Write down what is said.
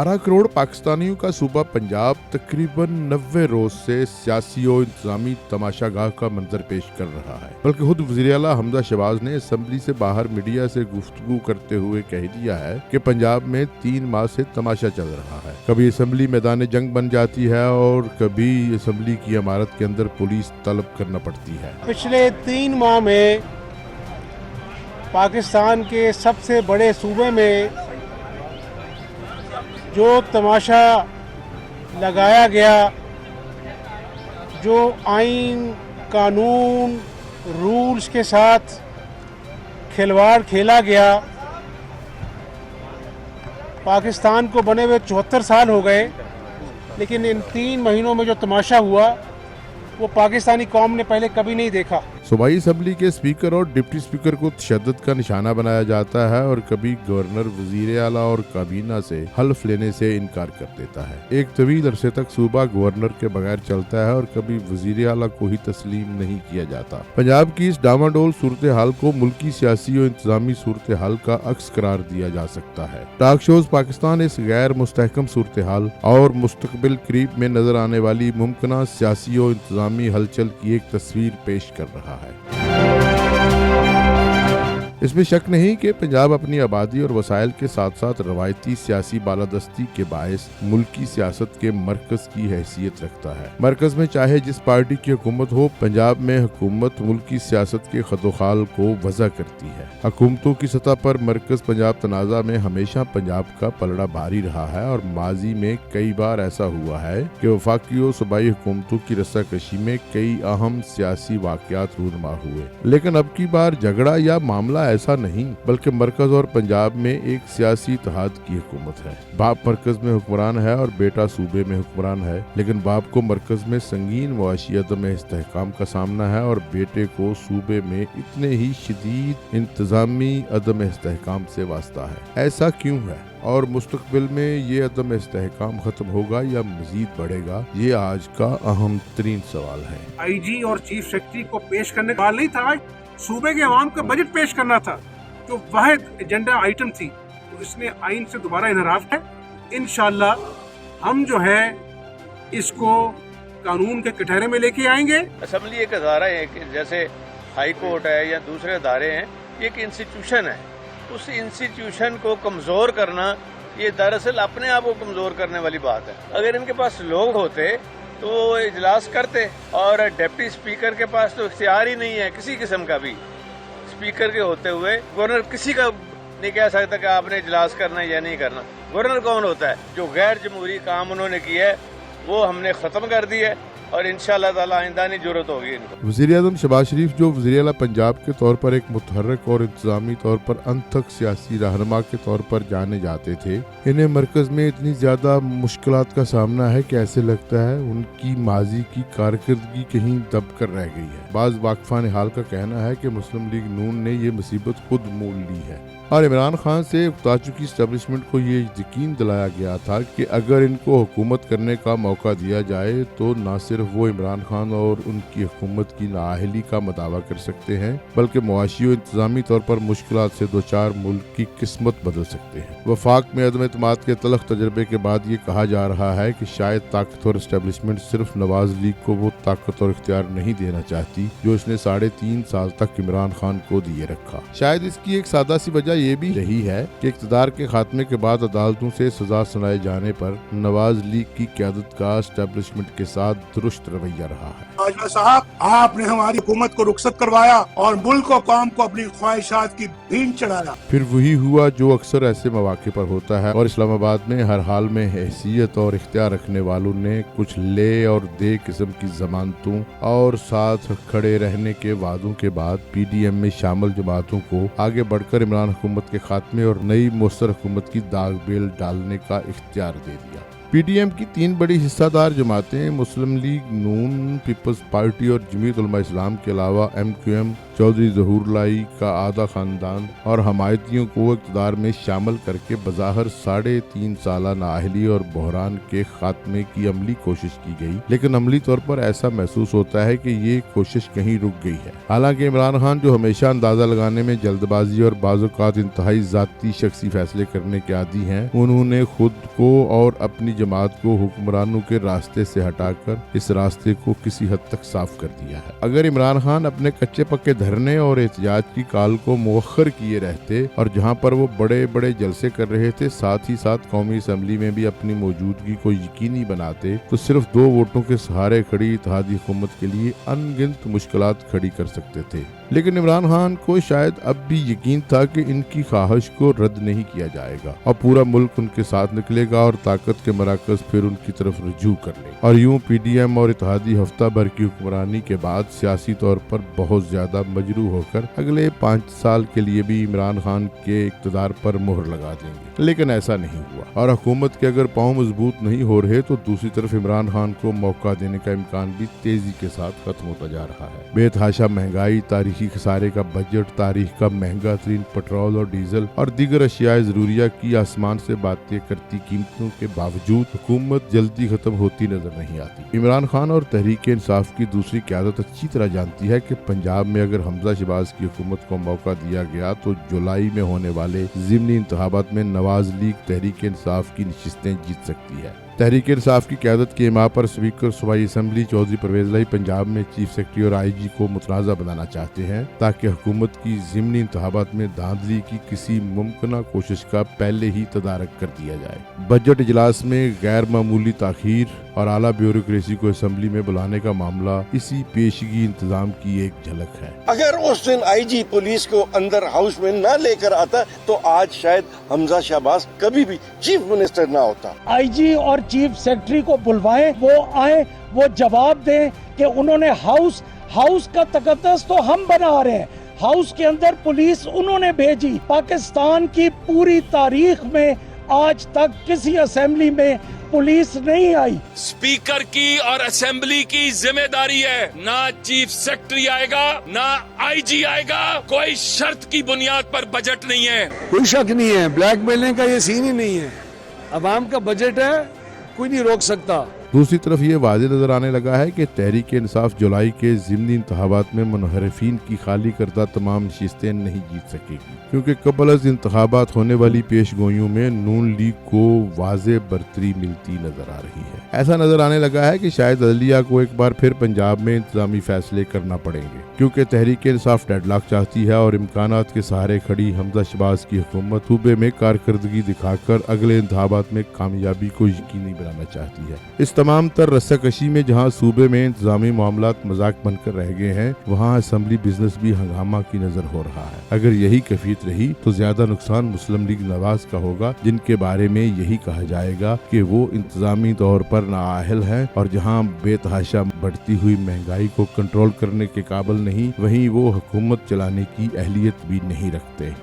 12 करोड़ पाकिस्तानियों का सूबा पंजाब तकरीबन 90 रोज से सियासी और इंतजामी तमाशागाह का मंजर पेश कर रहा है। बल्कि खुद वज़ीर आला हमजा शहबाज ने असम्बली से बाहर मीडिया से गुफ्तगू करते हुए कह दिया है कि पंजाब में 3 माह से तमाशा चल रहा है। कभी असम्बली मैदान जंग बन जाती है और कभी असम्बली की इमारत के अंदर पुलिस तलब करना पड़ती है। पिछले 3 माह में पाकिस्तान के सबसे बड़े सूबे में जो तमाशा लगाया गया, जो आइन कानून रूल्स के साथ खिलवाड़ खेला गया, पाकिस्तान को बने हुए 74 साल हो गए, लेकिन इन 3 महीनों में जो तमाशा हुआ वो पाकिस्तानी कौम ने पहले कभी नहीं देखा। सूबाई असम्बली के स्पीकर और डिप्टी स्पीकर को तशद्दुद का निशाना बनाया जाता है और कभी गवर्नर वजीर आला और काबीना से हल्फ लेने से इनकार कर देता है। एक तवील अरसे तक सूबा गवर्नर के बगैर चलता है और कभी वजीर आला को ही तस्लीम नहीं किया जाता। पंजाब की इस डामाडोल सूरत हाल को मुल्की सियासी और इंतजामी सूरत हाल का अक्स करार दिया जा सकता है। टॉक शोज पाकिस्तान इस गैर मुस्तहकम सूरत हाल और मुस्तकबिल करीब में नजर आने वाली मुमकिन सियासी और इंतजामी हलचल की एक तस्वीर पेश कर रहा है। इसमें शक नहीं कि पंजाब अपनी आबादी और वसाइल के साथ साथ रवायती सियासी बालादस्ती के बायस मुल्की सियासत के मरकज की हैसियत रखता है। मरकज में चाहे जिस पार्टी की हुकूमत हो, पंजाब में हुकूमत मुल्की सियासत के खदोखाल को वजह करती है। हुकूमतों की सतह पर मरकज पंजाब तनाज़ा में हमेशा पंजाब का पलड़ा भारी रहा है और माजी में कई बार ऐसा हुआ है कि वफाकी और सूबाई हुकूमतों की रस्साकशी में कई अहम सियासी वाक़यात रूनुमा हुए। लेकिन अब की बार झगड़ा या मामला ऐसा नहीं, बल्कि मरकज और पंजाब में एक सियासी इत्तेहाद की हुकूमत है। बाप मरकज में हुक्मरान है और बेटा सूबे में हुक्मरान है, लेकिन बाप को मरकज में संगीन मुआशी अदम इस्तेहकाम का सामना है और बेटे को सूबे में इतने ही शदीद इंतजामी अदम इस्तेहकाम से वास्ता है। ऐसा क्यों है और मुस्तकबिल में ये अदम इस्तेहकाम खत्म होगा या मजीद बढ़ेगा, ये आज का अहम तरीन सवाल है। IG और चीफ सेक्रेटरी को पेश करने का नहीं था, सूबे के अवाम का बजट पेश करना था, जो वाहिद एजेंडा आइटम थी। तो इसने आइन से दोबारा इनहराफ है। इंशाअल्लाह हम जो है इसको कानून के कटहरे में लेके आएंगे। असम्बली एक अदारा है कि जैसे हाई कोर्ट है या दूसरे अदारे हैं, ये एक इंस्टीट्यूशन है। उस इंस्टीट्यूशन को कमज़ोर करना ये दरअसल अपने आप को कमज़ोर करने वाली बात है। अगर इनके पास लोग होते तो वो इजलास करते, और डिप्टी स्पीकर के पास तो इख्तियार ही नहीं है किसी किस्म का भी। स्पीकर के होते हुए गवर्नर किसी का नहीं कह सकता कि आपने इजलास करना है या नहीं करना। गवर्नर कौन होता है? जो गैर जमहूरी काम उन्होंने किया है वो हमने ख़त्म कर दिया है और इंशाअल्लाह ताला आइंदा नहीं जरूरत होगी इनको। वज़ीर आज़म शहबाज शरीफ जो वज़ीर आला पंजाब के तौर पर एक मुतहर्रिक और इंतजामी तौर पर अनथक सियासी रहनुमा के तौर पर जाने जाते थे, इन्हें मरकज में इतनी ज्यादा मुश्किलात का सामना है कि ऐसे लगता है उनकी माजी की कारकर्दगी कहीं दब कर रह गई है। बाज़ वाक़फ़ान हाल का कहना है कि मुस्लिम लीग नून ने ये मुसीबत खुद मोल ली है और इमरान खान से उकता चुकी एस्टेब्लिशमेंट को ये यकीन दिलाया गया था कि अगर इनको हुकूमत करने का मौका दिया जाए तो न सिर्फ वो इमरान खान और उनकी हुकूमत की नाअहली का मदावा कर सकते हैं, बल्कि मुआशी और इंतजामी तौर पर मुश्किलात से 2-4 मुल्क की किस्मत बदल सकते हैं। वफाक में अदम एतमाद के तलख तजर्बे के बाद ये कहा जा रहा है कि शायद ताकतवर एस्टेब्लिशमेंट सिर्फ नवाज लीग को वो ताकत और इख्तियार नहीं देना चाहती जो इसने 3.5 साल तक इमरान खान को दिए रखा। शायद इसकी एक सादा सी वजह ये भी रही है कि इक़्तिदार के खात्मे के बाद अदालतों से सजा सुनाए जाने पर नवाज लीग की क़यादत का एस्टेब्लिशमेंट के साथ दुरुस्त रवैया रहा है। बाजवा साहब, आपने हमारी हुकूमत को रुखसत करवाया और मुल्क और कौम को अपनी ख्वाहिशात की भीड़ चढ़ाया। फिर वही हुआ जो अक्सर ऐसे मौके पर होता है और इस्लामाबाद में हर हाल में हैसियत और इख्तियार रखने वालों ने कुछ ले और दे किस्म की जमानतों और साथ खड़े रहने के वादों के बाद PDM में शामिल जमातों को आगे बढ़कर इमरान हुकूमत के खात्मे और नई मौसर हुकूमत की दाग बेल डालने का इख्तियार दे दिया। PDM की 3 बड़ी हिस्सादार जमातें मुस्लिम लीग नून, पीपल्स पार्टी और जमीयत उलमा इस्लाम के अलावा MQM चौधरी ज़हूर लाई का आधा खानदान और हमायतियों को इक़्तिदार में शामिल करके बज़ाहिर 3.5 साला नाअहली और बहरान के खात्मे की अमली कोशिश की गई, लेकिन अमली तौर पर ऐसा महसूस होता है कि ये कोशिश कहीं रुक गई है। हालांकि इमरान खान, जो हमेशा अंदाजा लगाने में जल्दबाजी और बाज़ औक़ात इंतहाई ज़ाती शख्सी फैसले करने के आदी हैं, उन्होंने खुद को और अपनी जमात को हुक्मरानों के रास्ते से हटाकर इस रास्ते को किसी हद तक साफ कर दिया है। अगर इमरान खान अपने कच्चे पक्के धरने और एहतजाज की काल को मुअख्खर किए रहते और जहां पर वो बड़े बड़े जलसे कर रहे थे, साथ ही साथ कौमी असम्बली में भी अपनी मौजूदगी को यकीनी बनाते, तो सिर्फ 2 वोटों के सहारे खड़ी इत्तेहादी हुकूमत के लिए अनगिनत मुश्किलात खड़ी कर सकते थे। लेकिन इमरान खान को शायद अब भी यकीन था कि इनकी ख्वाहिश को रद्द नहीं किया जाएगा और पूरा मुल्क उनके साथ निकलेगा और ताकत के मराकज फिर उनकी तरफ रुजू कर ले। और यूं PDM और इत्तेहादी हफ्ता भर की हुक्मरानी के बाद सियासी तौर पर बहुत ज्यादा मजरू होकर अगले 5 साल के लिए भी इमरान खान के इक़्तिदार पर मुहर लगा देंगे। लेकिन ऐसा नहीं हुआ और हुकूमत के अगर पांव मजबूत नहीं हो रहे तो दूसरी तरफ इमरान खान को मौका देने का इम्कान भी तेजी के साथ खत्म होता जा रहा है। बेतहाशा महंगाई, तारीखी खसारे का बजट, तारीख का महंगा तरीन पेट्रोल और डीजल और दीगर अशियाए ज़रूरिया की आसमान से बातें करती कीमतों के बावजूद हुकूमत जल्दी खत्म होती नजर नहीं आती। इमरान खान और तहरीक इंसाफ की दूसरी क़यादत अच्छी तरह जानती है कि पंजाब में अगर हमजा शहबाज की हुकूमत को मौका दिया गया तो जुलाई में होने वाले ज़िमनी इंतखाबात में नवाज लीग तहरीक इंसाफ की नशिस्तें जीत सकती है। तहरीक इंसाफ की क़यादत की इमा पर स्पीकर सूबाई असम्बली चौधरी परवेज़ लाई पंजाब में चीफ सेक्रेटरी और IG को मुतनाज़ा बनाना चाहते हैं ताकि हुकूमत की ज़िमनी इंतखाबात में धांधली की किसी मुमकिन कोशिश का पहले ही तदारक कर दिया जाए। बजट इजलास में गैर मामूली ताख़ीर और आला ब्यूरोक्रेसी को असम्बली में बुलाने का मामला इसी पेशगी इंतजाम की एक झलक है। अगर उस दिन IG पुलिस को अंदर हाउस में न लेकर आता तो आज शायद हमजा शहबाज कभी भी चीफ मिनिस्टर ना होता। IG और चीफ सेक्रेटरी को बुलवाएं, वो आए, वो जवाब दें कि उन्होंने हाउस का तकद्दस तो हम बना रहे हैं, हाउस के अंदर पुलिस उन्होंने भेजी। पाकिस्तान की पूरी तारीख में आज तक किसी असेंबली में पुलिस नहीं आई। स्पीकर की और असेंबली की जिम्मेदारी है, ना चीफ सेक्रेटरी आएगा ना IG आएगा। कोई शर्त की बुनियाद पर बजट नहीं है। कोई शक नहीं है, ब्लैकमेलिंग का ये सीन ही नहीं है। अवाम का बजट है, कोई नहीं रोक सकता। दूसरी तरफ ये वाज़ेह नजर आने लगा है कि तहरीक इंसाफ जुलाई के ज़िमनी इंतखाबात में मुनहरिफीन की खाली करदा तमाम नशिस्तें नहीं जीत सकेगी, क्योंकि कबल अज़ इंतखाबात होने वाली पेश गोइयों में नून लीग को वाज़ेह बरतरी मिलती नजर आ रही है। ऐसा नजर आने लगा है कि शायद अदलिया को एक बार फिर पंजाब में इंतजामी फैसले करना पड़ेंगे, क्योंकि तहरीक इंसाफ डेडलॉक चाहती है और इम्कानात के सहारे खड़ी हमजा शहबाज की हुकूमत सूबे में कारकर्दगी दिखाकर अगले इंतखाबात में कामयाबी को यकीनी बनाना चाहती है। इस तमाम तर रस्साकशी में जहां सूबे में इंतजामी मामलात मजाक बनकर रह गए हैं, वहां असम्बली बिजनेस भी हंगामा की नजर हो रहा है। अगर यही कैफियत रही तो ज्यादा नुकसान मुस्लिम लीग नवाज का होगा, जिनके बारे में यही कहा जाएगा कि वो इंतजामी तौर पर नाअहल है और जहां बेतहाशा बढ़ती हुई महंगाई को कंट्रोल करने के काबिल नहीं, वहीं वो हुकूमत चलाने की अहलियत भी नहीं रखते।